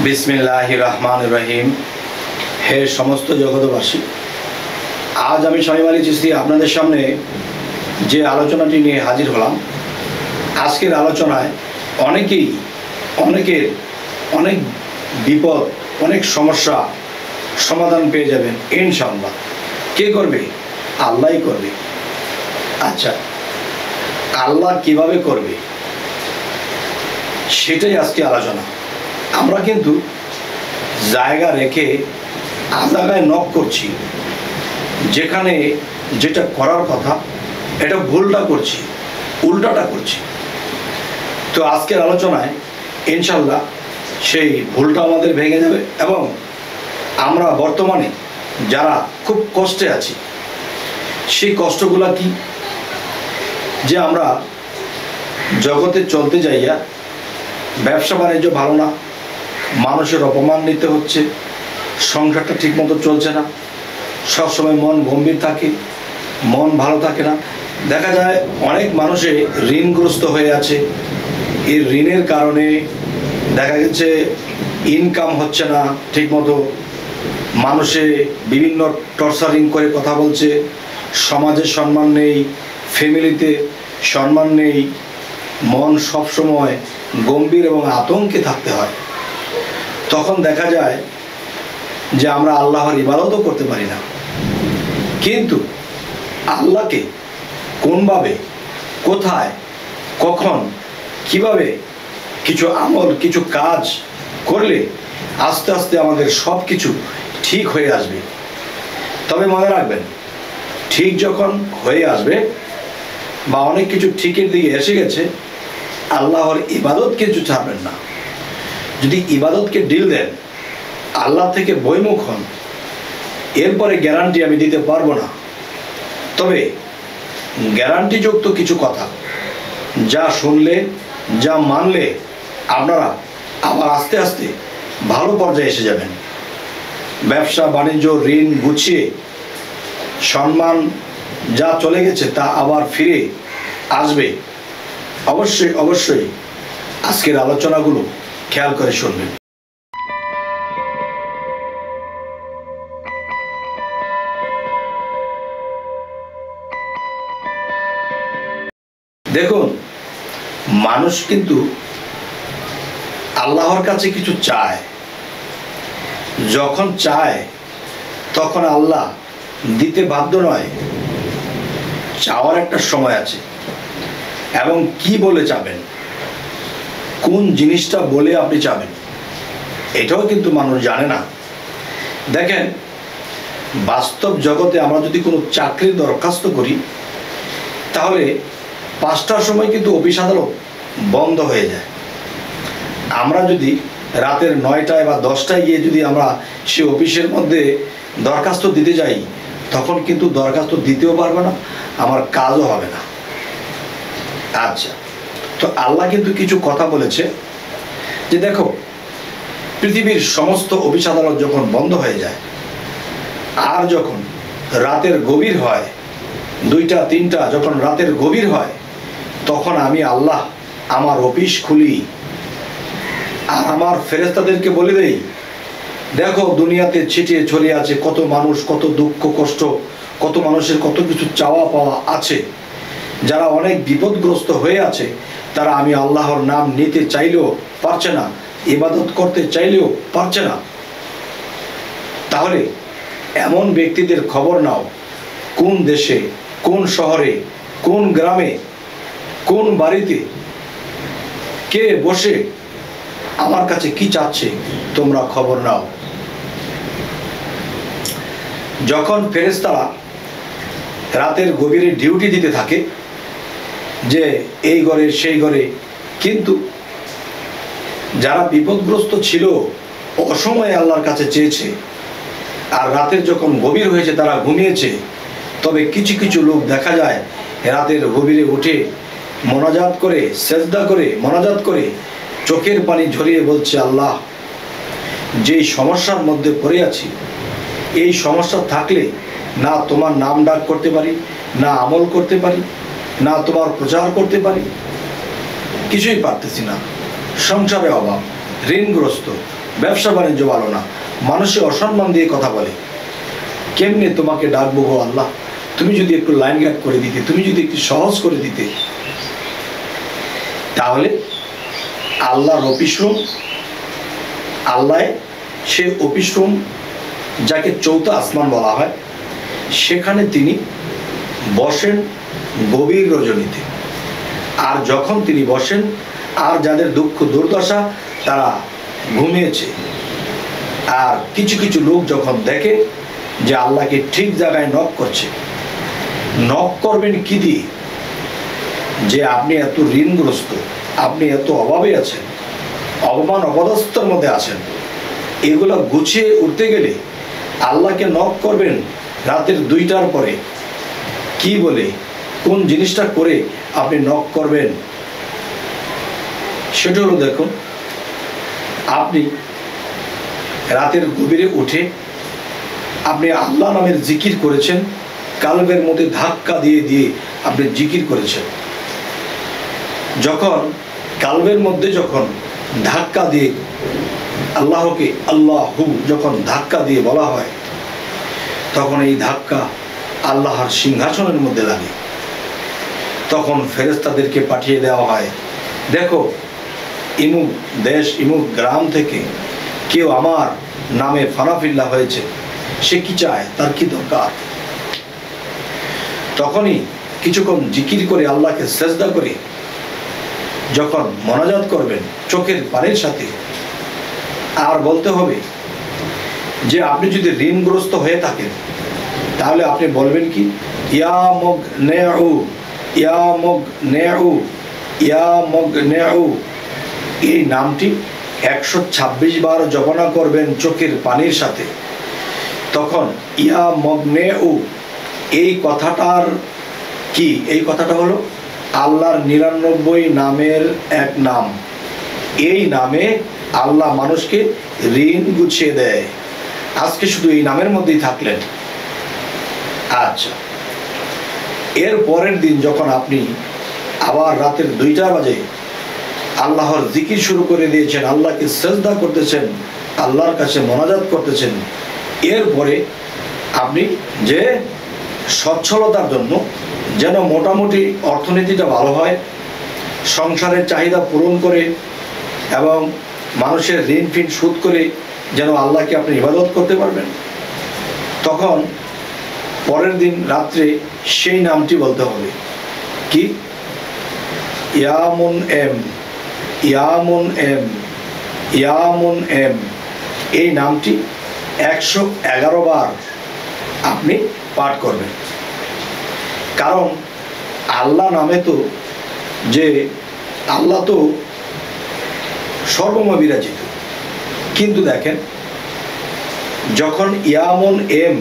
বিসমিল্লাহির রহমানির রহিম। হে সমস্ত জগতবাসী, আজ আমি শামীম আলী চিশতি আপনাদের সামনে যে আলোচনাটি নিয়ে হাজির হলাম, আজকের আলোচনায় অনেকের অনেক বিপদ, অনেক সমস্যা সমাধান পেয়ে যাবেন ইনশাআল্লাহ। কে করবে? আল্লাহই করবে। আচ্ছা, আল্লাহ কিভাবে করবে সেটাই আজকে আলোচনা। আমরা কিন্তু জায়গা রেখে জায়গায় নক করছি, যেখানে যেটা করার কথা এটা ভুলটা করছি, উল্টাটা করছি। তো আজকের আলোচনায় ইনশাল্লাহ সেই ভুলটা আমাদের ভেঙে যাবে এবং আমরা বর্তমানে যারা খুব কষ্টে আছি সেই কষ্টগুলা কি, যে আমরা জগতে চলতে যাইয়া ব্যবসা বাণিজ্য ভালো না, মানুষের অপমান নিতে হচ্ছে, সংসারটা ঠিকমতো চলছে না, সবসময় মন গম্ভীর থাকে, মন ভালো থাকে না। দেখা যায় অনেক মানুষে ঋণগ্রস্ত হয়ে আছে। এই ঋণের কারণে দেখা গেছে ইনকাম হচ্ছে না ঠিকমতো, মানুষে বিভিন্ন টর্চারিং করে কথা বলছে, সমাজে সম্মান নেই, ফ্যামিলিতে সম্মান নেই, মন সবসময় গম্ভীর এবং আতঙ্কে থাকতে হয়। তখন দেখা যায় যে আমরা আল্লাহর ইবাদতও করতে পারি না। কিন্তু আল্লাহকে কোনভাবে, কোথায়, কখন, কিভাবে কিছু আমল, কিছু কাজ করলে আস্তে আস্তে আমাদের সব কিছু ঠিক হয়ে আসবে। তবে মনে রাখবেন, ঠিক যখন হয়ে আসবে বা অনেক কিছু ঠিকের দিকে এসে গেছে, আল্লাহর ইবাদত কিছু ছাড়বেন না। যদি ইবাদতকে ডিল দেন, আল্লাহ থেকে বৈমুখ হন, এরপরে গ্যারান্টি আমি দিতে পারবো না। তবে গ্যারান্টিযুক্ত কিছু কথা যা শুনলে, যা মানলে আপনারা আবার আস্তে আস্তে ভালো পর্যায়ে এসে যাবেন। ব্যবসা বাণিজ্য, ঋণ গুছিয়ে সম্মান যা চলে গেছে তা আবার ফিরে আসবে। অবশ্যই অবশ্যই আজকের আলোচনাগুলো খেয়াল করে শুনবেন। দেখুন, মানুষ কিন্তু আল্লাহর কাছে কিছু চায়। যখন চায় তখন আল্লাহ দিতে বাধ্য নয়। চাওয়ার একটা সময় আছে এবং কি বলে চাবেন, কোন জিনিসটা বলে আপনি চাবেন, এটাও কিন্তু মানুষ জানে না। দেখেন, বাস্তব জগতে আমরা যদি কোনো চাকরির দরখাস্ত করি, তাহলে 5টার সময় কিন্তু অফিস আদালত বন্ধ হয়ে যায়। আমরা যদি রাতের 9টায় বা 10টায় গিয়ে যদি আমরা সে অফিসের মধ্যে দরখাস্ত দিতে যাই, তখন কিন্তু দরখাস্ত দিতেও পারবে না, আমার কাজও হবে না। আচ্ছা, তো আল্লাহ কিন্তু কিছু কথা বলেছে যে দেখো, পৃথিবীর সমস্ত অফিস আদালত যখন বন্ধ হয়ে যায় আর যখন রাতের গভীর হয়, 2টা 3টা যখন রাতের গভীর হয়, তখন আমি আল্লাহ আমার অফিস খুলি আর আমার ফেরেশতাদেরকে বলে দেই, দেখো দুনিয়াতে ছিটিয়ে ছড়িয়ে আছে কত মানুষ, কত দুঃখ কষ্ট, কত মানুষের কত কিছু চাওয়া পাওয়া আছে, যারা অনেক বিপদগ্রস্ত হয়ে আছে, তারা আমি আল্লাহর নাম নিতে চাইলেও পারছে না, ইবাদত করতে চাইলেও পারছে না। তাহলে এমন ব্যক্তিদের খবর নাও, কোন দেশে, কোন শহরে, কোন গ্রামে, কোন বাড়িতে কে বসে আমার কাছে কি চাচ্ছে, তোমরা খবর নাও। যখন ফেরেশতারা রাতের গভীরে ডিউটি দিতে থাকে যে এই ঘরে সেই ঘরে, কিন্তু যারা বিপদগ্রস্ত ছিল, অসময়ে আল্লাহর কাছে চেয়েছে, আর রাতের যখন গভীর হয়েছে তারা ঘুমিয়েছে, তবে কিছু কিছু লোক দেখা যায় রাতের গভীরে উঠে মোনাজাত করে, সেজদা করে, মোনাজাত করে চোখের পানি ঝরিয়ে বলছে, আল্লাহ, যেই সমস্যার মধ্যে পড়ে আছি, এই সমস্যা থাকলে না তোমার নাম ডাক করতে পারি, না আমল করতে পারি, না তোমার প্রচার করতে পারি, কিছুই পারতেছি না। সংসারে অভাব, ঋণগ্রস্ত, ব্যবসা বাণিজ্য ভালো না, মানুষে অসম্মান দিয়ে কথা বলে, কেমনে তোমাকে ডাকবো গো আল্লাহ? তুমি যদি একটু লাইন গার্ড করে দিতে, তুমি যদি একটু সহজ করে দিতে, তাহলে আল্লাহর অফিস রুম, আল্লাহ সে অফিস রুম যাকে চৌথা আসমান বলা হয়, সেখানে তিনি বসেন গভীর রজনীতে। আর যখন তিনি বসেন, আর যাদের দুঃখ দুর্দশা তারা ঘুমিয়েছে, আর কিছু কিছু লোক যখন দেখে যে আল্লাহকে ঠিক জায়গায় নক করছে, নক করবেন কি দিয়ে? যে আপনি এত ঋণগ্রস্ত, আপনি এত অভাবে আছেন, অপমান অপদস্থর মধ্যে আছেন, এগুলো গুছিয়ে উঠতে গেলে আল্লাহকে নক করবেন রাতের 2টার পরে। কি বলে, কোন জিনিসটা করে আপনি নক করবেন? সেটা হলো, দেখুন, আপনি রাতের গভীরে উঠে আপনি আল্লাহ নামের জিকির করেছেন, কালবের মধ্যে ধাক্কা দিয়ে দিয়ে আপনি জিকির করেছেন। যখন কালবের মধ্যে যখন ধাক্কা দিয়ে আল্লাহকে আল্লাহু যখন ধাক্কা দিয়ে বলা হয়, তখন এই ধাক্কা আল্লাহর সিংহাসনের মধ্যে লাগে। তখন ফেরেশতাদেরকে পাঠিয়ে দেওয়া হয়, দেখো ইমুক দেশ ইমুক গ্রাম থেকে কেউ আমার নামে ফানাফিল্লা হয়েছে, সে কি চায়, তার কি দরকার? তখনই কিছুক্ষণ জিকির করে আল্লাহকে সেজদা করে যখন মোনাজাত করবেন চোখের পানির সাথে, আর বলতে হবে যে আপনি যদি ঋণগ্রস্ত হয়ে থাকেন, তাহলে আপনি বলবেন কি, ইয়া মুগনিউ, ইয়া মুগনিউ, ইয়া মুগনিউ। এই নামটি 126 বার জপনা করবেন চোখের পানির সাথে। তখন ইয়া মুগনিউ, এই কথাটার কি? এই কথাটা হলো আল্লাহর 99 নামের এক নাম। এই নামে আল্লাহ মানুষকে ঋণ গুছিয়ে দেয়। আজকে শুধু এই নামের মধ্যেই থাকলেন। আচ্ছা, এর পরের দিন যখন আপনি আবার রাতের 2টা বাজে আল্লাহর জিকির শুরু করে দিয়েছেন, আল্লাহকে সেজদা করতেছেন, আল্লাহর কাছে মোনাজাত করতেছেন, এরপরে আপনি যে সচ্ছলতার জন্য, যেন মোটামুটি অর্থনীতিটা ভালো হয়, সংসারের চাহিদা পূরণ করে এবং মানুষের ঋণ ফিন শোধ করে যেন আল্লাহকে আপনি ইবাদত করতে পারবেন, তখন পরের দিন রাত্রে সেই নামটি বলতে হবে। কি? ইয়ামুন এম, ইয়ামুন এম, ইয়ামুন এম। এই নামটি 111 বার আপনি পাঠ করবেন। কারণ আল্লাহ নামে তো, যে আল্লাহ তো সর্বময় বিরাজিত, কিন্তু দেখেন যখন ইয়ামুন এম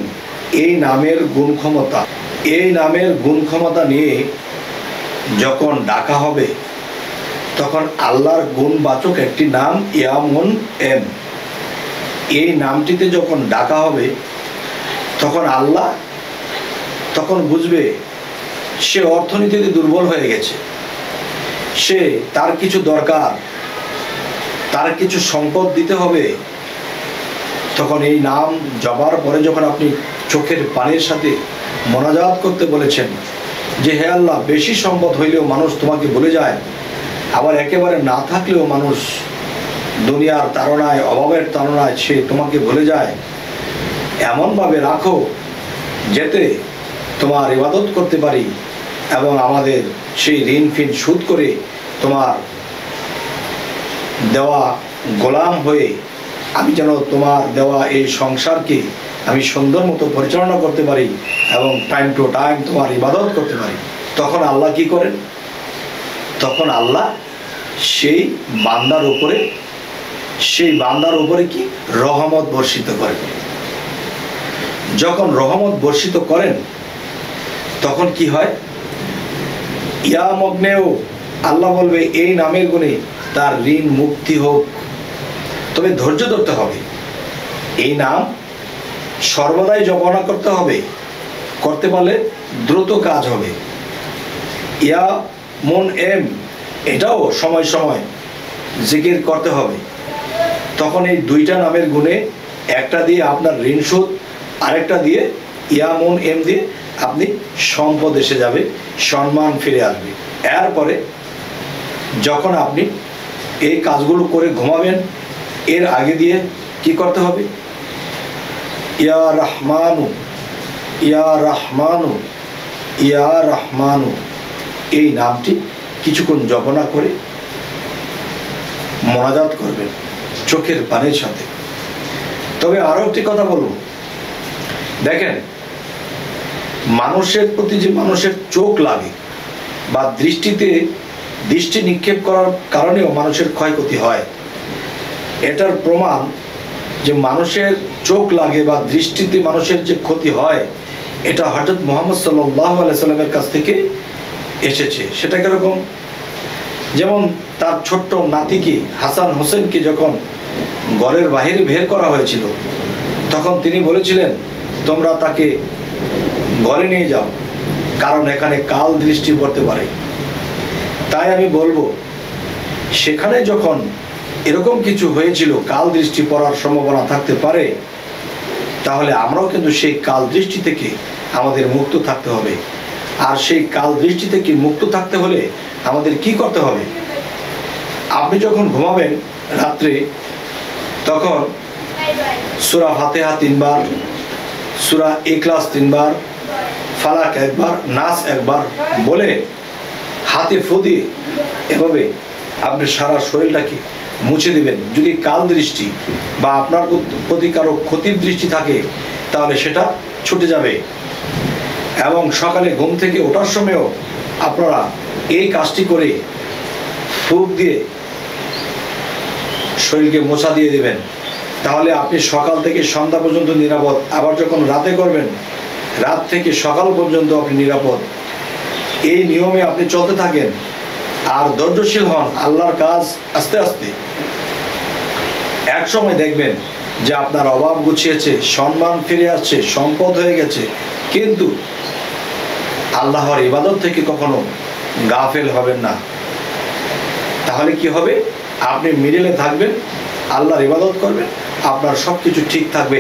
এই নামের গুণ ক্ষমতা, এই নামের গুণ ক্ষমতা নিয়ে যখন ডাকা হবে, তখন আল্লাহর গুণবাচক একটি নাম ইয়ামুন এম, এই নামটিতে যখন ডাকা হবে, তখন আল্লাহ তখন বুঝবে সে অর্থনীতিতে দুর্বল হয়ে গেছে, সে তার কিছু দরকার, তার কিছু সম্পদ দিতে হবে। তখন এই নাম জবার পরে যখন আপনি চোখের পানির সাথে মোনাজাত করতে বলেছেন যে হে আল্লাহ, বেশি সম্পদ হইলেও মানুষ তোমাকে ভুলে যায়, আবার একেবারে না থাকলেও মানুষ দুনিয়ার তাড়নায়, অভাবের তাড়নায় সে তোমাকে ভুলে যায়, এমনভাবে রাখো যাতে তোমার ইবাদত করতে পারি এবং আমাদের সেই ঋণ ফিন শোধ করে তোমার দেওয়া গোলাম হয়ে আমি যেন তোমার দেওয়া এই সংসারকে আমি সুন্দর মতো পরিচালনা করতে পারি এবং টাইম টু টাইম তোমার ইবাদত করতে পারি। তখন আল্লাহ কি করেন? তখন আল্লাহ সেই বান্দার উপরে কি রহমত বর্ষিত করেন। যখন রহমত বর্ষিত করেন, তখন কি হয়? ইয়া মগ্নেও, আল্লাহ বলবে এই নামের গুণে তার ঋণ মুক্তি হোক। তবে ধৈর্য ধরতে হবে, এই নাম সর্বদাই জপনা করতে হবে, করতে পারলে দ্রুত কাজ হবে। ইয়া মন এম, এটাও সময় সময় জিকির করতে হবে। তখন এই দুইটা নামের গুণে একটা দিয়ে আপনার ঋণ শোধ, আরেকটা দিয়ে ইয়ামুন এম দিয়ে আপনি সম্পদ এসে যাবে, সম্মান ফিরে আসবে। এরপরে যখন আপনি এই কাজগুলো করে ঘুমাবেন, এর আগে দিয়ে কি করতে হবে? ইয়া রহমানু, ইয়া রহমানু, ইয়া রহমানু, এই নামটি কিছুক্ষণ জপনা করে মোনাজাত করবেন চোখের পানির সাথে। তবে আরো একটি কথা বলবো, দেখেন মানুষের প্রতি যে মানুষের চোখ লাগে বা দৃষ্টি নিক্ষেপ করার কারণেও মানুষের ক্ষয়ক্ষতি হয়, এটার প্রমাণ যে মানুষের চোখ লাগে বা দৃষ্টিতে মানুষের যে ক্ষতি হয়, এটা হযরত মুহাম্মদ সাল্লাল্লাহু আলাইহি সাল্লামের কাছ থেকে এসেছে। সেটা কিরকম? যেমন তার ছোট্ট নাতিকে হাসান হোসেনকে যখন ঘরের বাহিরে বের করা হয়েছিল, তখন তিনি বলেছিলেন তোমরা তাকে ঘরে নিয়ে যাও, কারণ এখানে কাল দৃষ্টি পড়তে পারে। তাই আমি বলবো, সেখানে যখন এরকম কিছু হয়েছিল, কাল দৃষ্টি পড়ার সম্ভাবনা থাকতে পারে, তাহলে আমরাও কিন্তু সেই কাল দৃষ্টি থেকে আমাদের মুক্ত থাকতে হবে। আর সেই কাল দৃষ্টি থেকে মুক্ত থাকতে হলে আমাদের কি করতে হবে? আপনি যখন ঘুমাবেন রাত্রে, তখন সূরা ফাতিহা 3 বার, সূরা ইখলাস 3 বার, ফালাক 1 বার, নাস 1 বার বলে হাতে ফু দিয়ে এভাবে আপনি সারা শরীরটাকে মুছে দিবেন। যদি কাল দৃষ্টি বা আপনার প্রতি কারো ক্ষতির দৃষ্টি থাকে, তাহলে সেটা ছুটে যাবে। এবং সকালে ঘুম থেকে ওঠার সময়ও আপনারা এই কাজটি করে ফুঁক দিয়ে শরীরকে মোছা দিয়ে দেবেন, তাহলে আপনি সকাল থেকে সন্ধ্যা পর্যন্ত নিরাপদ। আবার যখন রাতে করবেন, রাত থেকে সকাল পর্যন্ত আপনি নিরাপদ। এই নিয়মে আপনি চলতে থাকেন আর ধৈর্যশীল হন, আল্লাহর কাজ আস্তে আস্তে এক সময় দেখবেন যে আপনার অভাব গুছিয়েছে, সম্মান ফিরে আসছে, সম্পদ হয়ে গেছে, কিন্তু আল্লাহর ইবাদত থেকে কখনো গাফেল হবেন না। তাহলে কি হবে? আপনি মিডিলে থাকবেন, আল্লাহর ইবাদত করবেন, আপনার সব কিছু ঠিক থাকবে,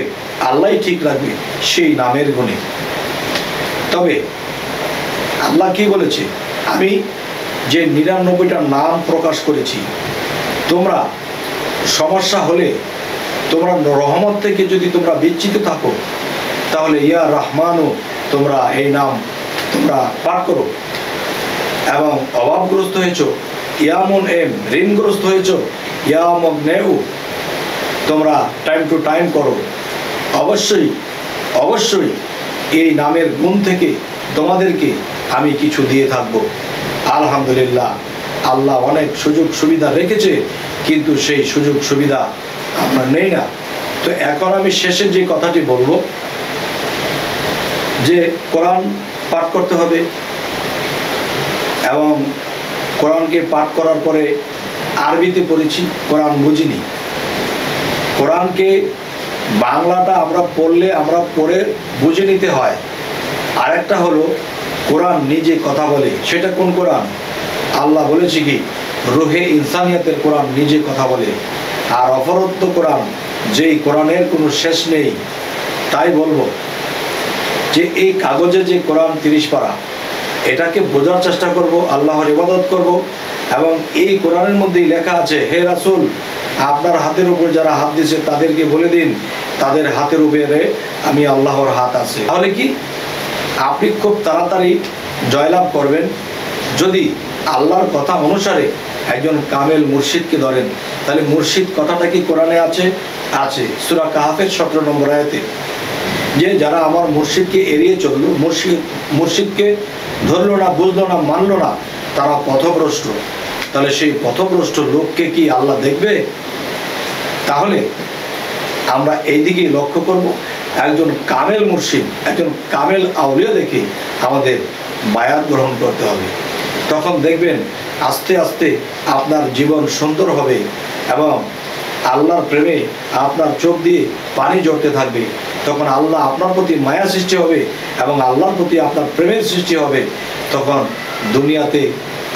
আল্লাহই ঠিক রাখবে সেই নামের গুণে। তবে আল্লাহ কি বলেছে? আমি যে 99টা নাম প্রকাশ করেছি, তোমরা সমস্যা হলে, তোমরা রহমত থেকে যদি তোমরা বিচ্যুত থাকো, তাহলে ইয়া রহমানও তোমরা এই নাম তোমরা পাঠ করো। এবং অভাবগ্রস্ত হয়েছ, ইয়ামুন এম ঋণগ্রস্ত হয়েছ, ইয়ামুন নেউ তোমরা টাইম টু টাইম করো। অবশ্যই অবশ্যই এই নামের গুণ থেকে তোমাদেরকে আমি কিছু দিয়ে থাকবো। আলহামদুলিল্লাহ, আল্লাহ অনেক সুযোগ সুবিধা রেখেছে, কিন্তু সেই সুযোগ সুবিধা আমরা নেই না। তো এখন আমি শেষে যে কথাটি বলবো, যে কোরআন পাঠ করতে হবে, এবং কোরআনকে পাঠ করার পরে আরবিতে পড়েছি, কোরআন বুঝিনি। কোরআনকে বাংলাটা আমরা পড়লে আমরা পড়ে বুঝে নিতে হয়। আরেকটা হলো কোরআন নিজে কথা বলে। সেটা কোন কোরআন? আল্লাহ বলেছে কি, রুহে ইনসানিয়াতের কোরআন নিজে কথা বলে। আর অপরত্ব কোরআন, যেই কোরআনের কোনো শেষ নেই। তাই বলবো যে এই কাগজে যে কোরআন 30 পারা, এটাকে বোঝার চেষ্টা করব, আল্লাহর ইবাদত করব। এবং এই কোরআনের মধ্যেই লেখা আছে, হে রাসূল, আপনার হাতের উপর যারা হাত দিয়েছে তাদেরকে বলে দিন, তাদের হাতের উপরে আমি আল্লাহর হাত আছে। তাহলে কি আপনি খুব তাড়াতাড়ি জয়লাভ করবেন যদি আল্লাহর কথা অনুসারে একজন কামেল মুর্শিদকে ধরেন। তাহলে মুর্শিদ কথাটা কি কোরআনে আছে? আছে, সূরা কাহফের 17 নম্বর আয়াতে, যে যারা আমার মুর্শিদকে এড়িয়ে চললো, মুর্শিদকে ধরলো না, বুঝলো না, মানলো না, তারা পথভ্রষ্ট। তাহলে সেই পথভ্রষ্ট লোককে কি আল্লাহ দেখবে? তাহলে আমরা এই দিকেই লক্ষ্য করব, একজন কামেল মুর্শিদ, একজন কামেল আউলিয়া দেখে আমাদের বায়াত গ্রহণ করতে হবে। তখন দেখবেন আস্তে আস্তে আপনার জীবন সুন্দর হবে এবং আল্লাহর প্রেমে আপনার চোখ দিয়ে পানি ঝরতে থাকবে। তখন আল্লাহ আপনার প্রতি মায়া সৃষ্টি হবে এবং আল্লাহর প্রতি আপনার প্রেমের সৃষ্টি হবে। তখন দুনিয়াতে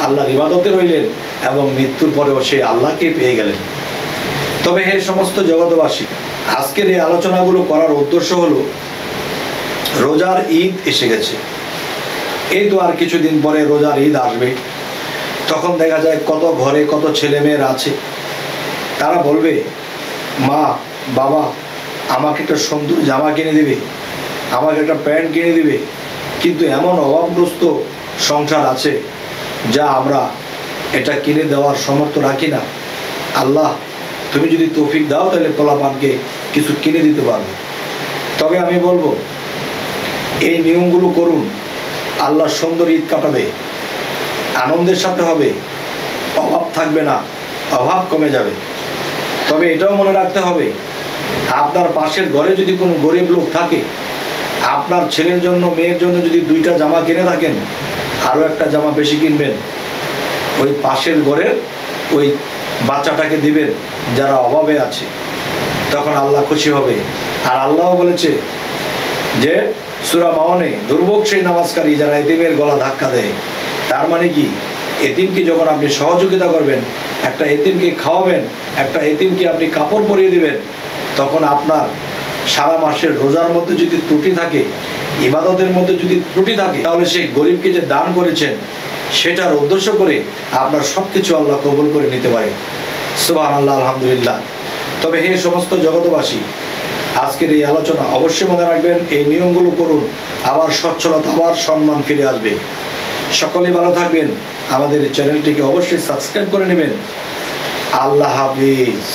আল্লাহর ইবাদতে রইলেন এবং মৃত্যুর পরেও সেই আল্লাহকে পেয়ে গেলেন। তো তবে হে সমস্ত জগৎবাসী, আজকের এই আলোচনাগুলো করার উদ্দেশ্য হলো, রোজার ঈদ এসে গেছে। এই তো আর কিছুদিন পরে রোজার ঈদ আসবে। তখন দেখা যায় কত ঘরে কত ছেলে মেয়েরা আছে, তারা বলবে, মা বাবা আমাকে একটা সুন্দর জামা কিনে দিবে, আমাকে একটা প্যান্ট কিনে দিবে। কিন্তু এমন অভাবগ্রস্ত সংসার আছে যা আমরা এটা কিনে দেওয়ার সামর্থ্য রাখি না। আল্লাহ তুমি যদি তৌফিক দাও তাহলে পোলাপানকে কিছু কিনে দিতে পারবে। তবে আমি বলবো, এই নিয়মগুলো করুন, আল্লাহ সুন্দর ঈদ কাটাবে, আনন্দের সাথে হবে, অভাব থাকবে না, অভাব কমে যাবে। তবে এটাও মনে রাখতে হবে, আপনার পাশের ঘরে যদি কোনো গরিব লোক থাকে, আপনার ছেলের জন্য মেয়ের জন্য যদি 2টা জামা কিনে থাকেন, আরও একটা জামা বেশি কিনবেন, ওই পাশের ঘরের ওই বাচ্চাটাকে দিবেন যারা অভাবে আছে। তখন আল্লাহ খুশি হবে। আর আল্লাহ বলেছে যে সূরা মাউনে, দুর্ভোগ সেই নামাজকারী যারা এতিমের গলা ধাক্কা দেয়। তার মানে কি, এতিমকে যখন আপনি সহযোগিতা করবেন, একটা এতিমকে খাওয়াবেন, একটা এতিমকে আপনি কাপড় পরিয়ে দিবেন, তখন আপনার সারা মাসের রোজার মধ্যে যদি ত্রুটি থাকে, ইবাদতের মধ্যে যদি ত্রুটি থাকে, তাহলে সেই গরিবকে যে দান করেছেন সেটার উদ্দেশ্য করে আপনার সব কিছু আল্লাহ কবুল করে নিতে পারে। সুবহানাল্লাহ, আলহামদুলিল্লাহ। তবে হে সমস্ত জগৎবাসী, আজকের এই আলোচনা অবশ্যই মনে রাখবেন, এই নিয়মগুলো করুন, আবার সচ্ছলতা, আবার সম্মান ফিরে আসবে। সকলেই ভালো থাকবেন। আমাদের চ্যানেলটিকে অবশ্যই সাবস্ক্রাইব করে নেবেন। আল্লাহ হাফিজ।